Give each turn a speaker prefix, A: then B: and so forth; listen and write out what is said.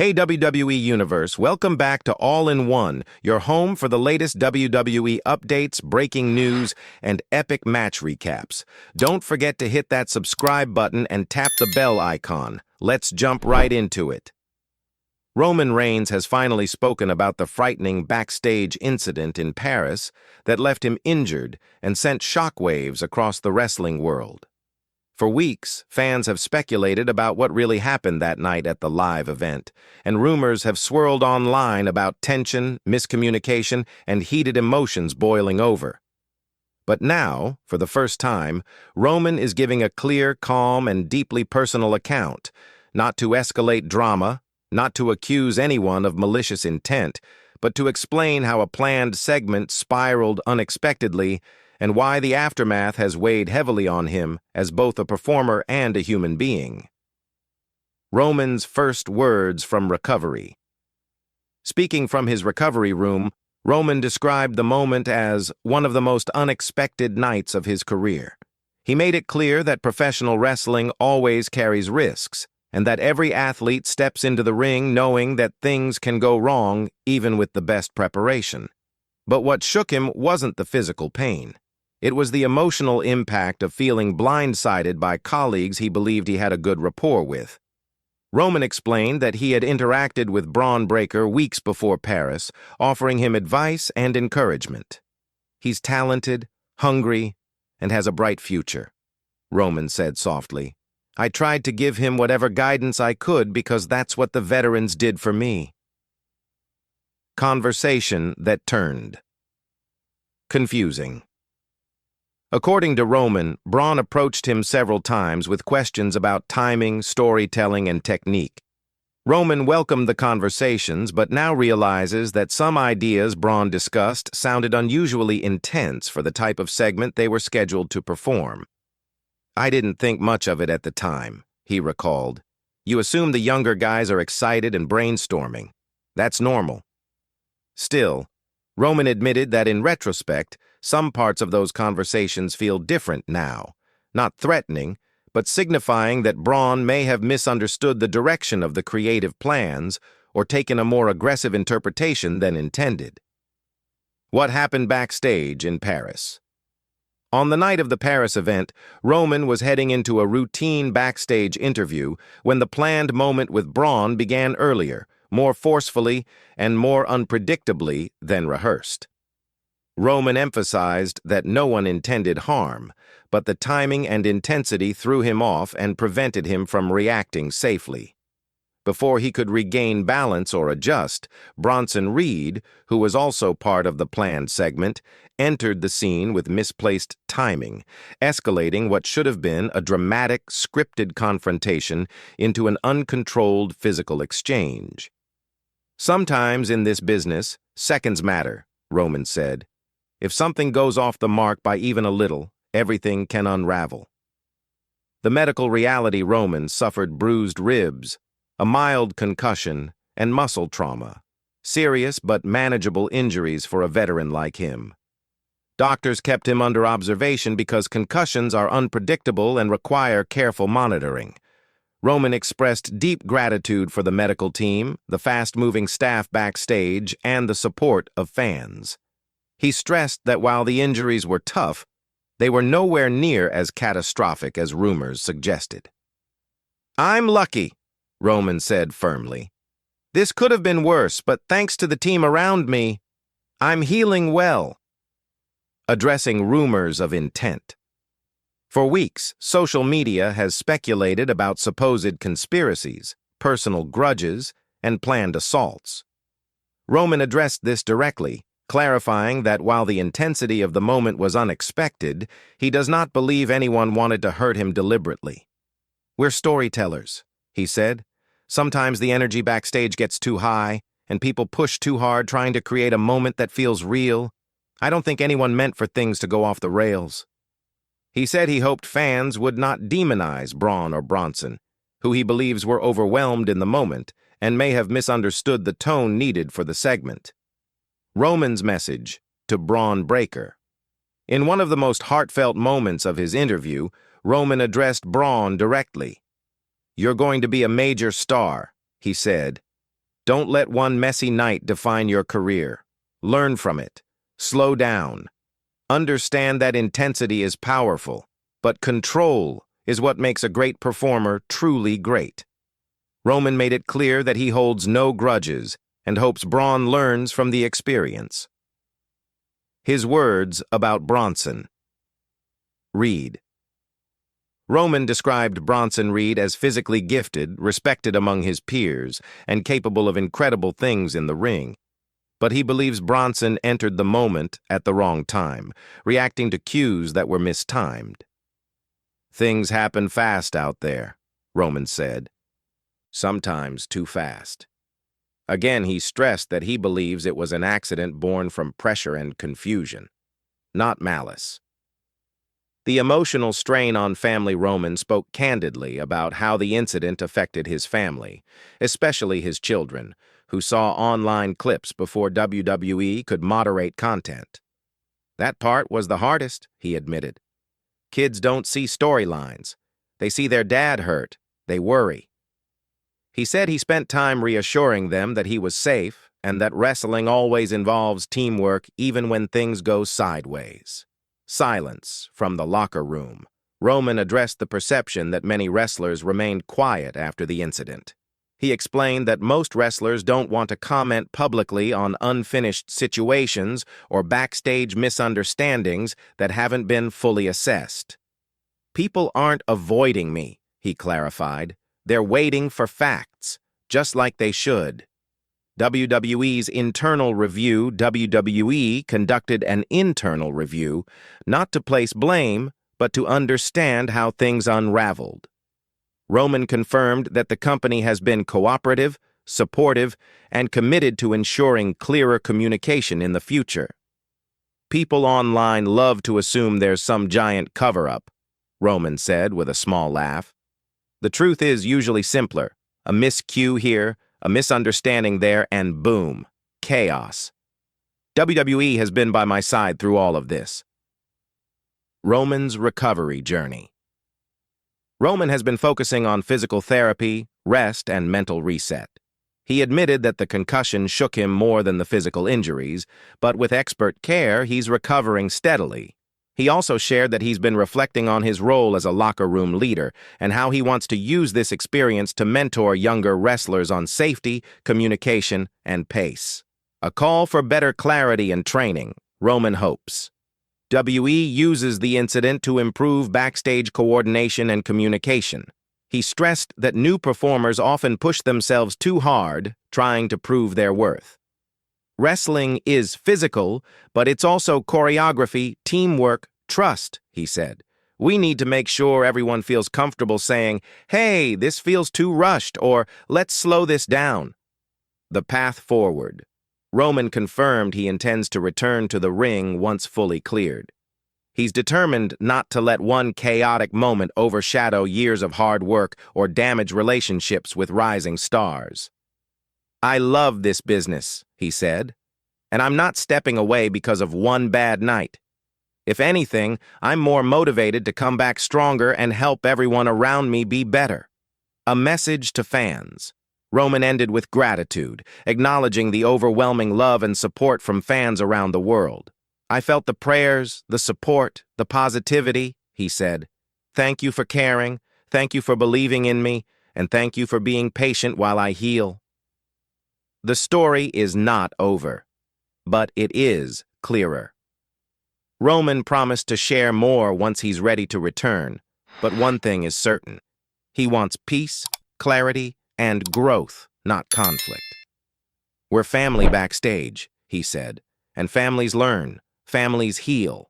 A: Hey WWE Universe, welcome back to All-in-One, your home for the latest WWE updates, breaking news, and epic match recaps. Don't forget to hit that subscribe button and tap the bell icon. Let's jump right into it. Roman Reigns has finally spoken about the frightening backstage incident in Paris that left him injured and sent shockwaves across the wrestling world. For weeks, fans have speculated about what really happened that night at the live event, and rumors have swirled online about tension, miscommunication, and heated emotions boiling over. But now, for the first time, Roman is giving a clear, calm, and deeply personal account, not to escalate drama, not to accuse anyone of malicious intent, but to explain how a planned segment spiraled unexpectedly and why the aftermath has weighed heavily on him as both a performer and a human being. Roman's first words from recovery. Speaking from his recovery room, Roman described the moment as one of the most unexpected nights of his career. He made it clear that professional wrestling always carries risks, and that every athlete steps into the ring knowing that things can go wrong even with the best preparation. But what shook him wasn't the physical pain. It was the emotional impact of feeling blindsided by colleagues he believed he had a good rapport with. Roman explained that he had interacted with Braun Breaker weeks before Paris, offering him advice and encouragement. "He's talented, hungry, and has a bright future," Roman said softly. "I tried to give him whatever guidance I could because that's what the veterans did for me." Conversation that turned. Confusing. According to Roman, Braun approached him several times with questions about timing, storytelling, and technique. Roman welcomed the conversations, but now realizes that some ideas Braun discussed sounded unusually intense for the type of segment they were scheduled to perform. "I didn't think much of it at the time," he recalled. "You assume the younger guys are excited and brainstorming. That's normal." Still, Roman admitted that in retrospect, some parts of those conversations feel different now, not threatening, but signifying that Braun may have misunderstood the direction of the creative plans or taken a more aggressive interpretation than intended. What happened backstage in Paris? On the night of the Paris event, Roman was heading into a routine backstage interview when the planned moment with Braun began earlier, more forcefully and more unpredictably than rehearsed. Roman emphasized that no one intended harm, but the timing and intensity threw him off and prevented him from reacting safely. Before he could regain balance or adjust, Bronson Reed, who was also part of the planned segment, entered the scene with misplaced timing, escalating what should have been a dramatic, scripted confrontation into an uncontrolled physical exchange. "Sometimes in this business, seconds matter," Roman said. "If something goes off the mark by even a little, everything can unravel." The medical reality Roman suffered bruised ribs, a mild concussion, and muscle trauma, serious but manageable injuries for a veteran like him. Doctors kept him under observation because concussions are unpredictable and require careful monitoring. Roman expressed deep gratitude for the medical team, the fast-moving staff backstage, and the support of fans. He stressed that while the injuries were tough, they were nowhere near as catastrophic as rumors suggested. "I'm lucky," Roman said firmly. "This could have been worse, but thanks to the team around me, I'm healing well." Addressing rumors of intent. For weeks, social media has speculated about supposed conspiracies, personal grudges, and planned assaults. Roman addressed this directly, clarifying that while the intensity of the moment was unexpected, he does not believe anyone wanted to hurt him deliberately. "We're storytellers," he said. "Sometimes the energy backstage gets too high, and people push too hard trying to create a moment that feels real. I don't think anyone meant for things to go off the rails." He said he hoped fans would not demonize Braun or Bronson, who he believes were overwhelmed in the moment and may have misunderstood the tone needed for the segment. Roman's message to Braun Breaker. In one of the most heartfelt moments of his interview, Roman addressed Braun directly. "You're going to be a major star," he said. Don't let one messy night define your career. Learn from it. Slow down. Understand that intensity is powerful, but control is what makes a great performer truly great. Roman made it clear that he holds no grudges and hopes Braun learns from the experience. His words about Bronson. Reed. Roman described Bronson Reed as physically gifted, respected among his peers, and capable of incredible things in the ring. But he believes Bronson entered the moment at the wrong time, reacting to cues that were mistimed. Things happen fast out there, Roman said. Sometimes too fast. Again, he stressed that he believes it was an accident born from pressure and confusion, not malice. The emotional strain on family. Roman spoke candidly about how the incident affected his family, especially his children, who saw online clips before WWE could moderate content. That part was the hardest, he admitted. Kids don't see storylines. They see their dad hurt. They worry. He said he spent time reassuring them that he was safe and that wrestling always involves teamwork even when things go sideways. Silence from the locker room. Roman addressed the perception that many wrestlers remained quiet after the incident. He explained that most wrestlers don't want to comment publicly on unfinished situations or backstage misunderstandings that haven't been fully assessed. People aren't avoiding me, he clarified. They're waiting for facts, just like they should. WWE's internal review. WWE conducted an internal review, not to place blame, but to understand how things unraveled. Roman confirmed that the company has been cooperative, supportive, and committed to ensuring clearer communication in the future. People online love to assume there's some giant cover-up, Roman said with a small laugh. The truth is usually simpler. A miscue here, a misunderstanding there, and boom, chaos. WWE has been by my side through all of this. Roman's recovery journey. Roman has been focusing on physical therapy, rest, and mental reset. He admitted that the concussion shook him more than the physical injuries, but with expert care, he's recovering steadily. He also shared that he's been reflecting on his role as a locker room leader and how he wants to use this experience to mentor younger wrestlers on safety, communication, and pace. A call for better clarity and training, Roman hopes. WE uses the incident to improve backstage coordination and communication. He stressed that new performers often push themselves too hard, trying to prove their worth. Wrestling is physical, but it's also choreography, teamwork, trust, he said. We need to make sure everyone feels comfortable saying, "Hey, this feels too rushed," or "Let's slow this down." The path forward. Roman confirmed he intends to return to the ring once fully cleared. He's determined not to let one chaotic moment overshadow years of hard work or damage relationships with rising stars. "I love this business," he said, "and I'm not stepping away because of one bad night. If anything, I'm more motivated to come back stronger and help everyone around me be better." A message to fans. Roman ended with gratitude, acknowledging the overwhelming love and support from fans around the world. "I felt the prayers, the support, the positivity," he said. "Thank you for caring, thank you for believing in me, and thank you for being patient while I heal." The story is not over, but it is clearer. Roman promised to share more once he's ready to return, but one thing is certain. He wants peace, clarity, and growth, not conflict. "We're family backstage," he said, "and families learn, families heal,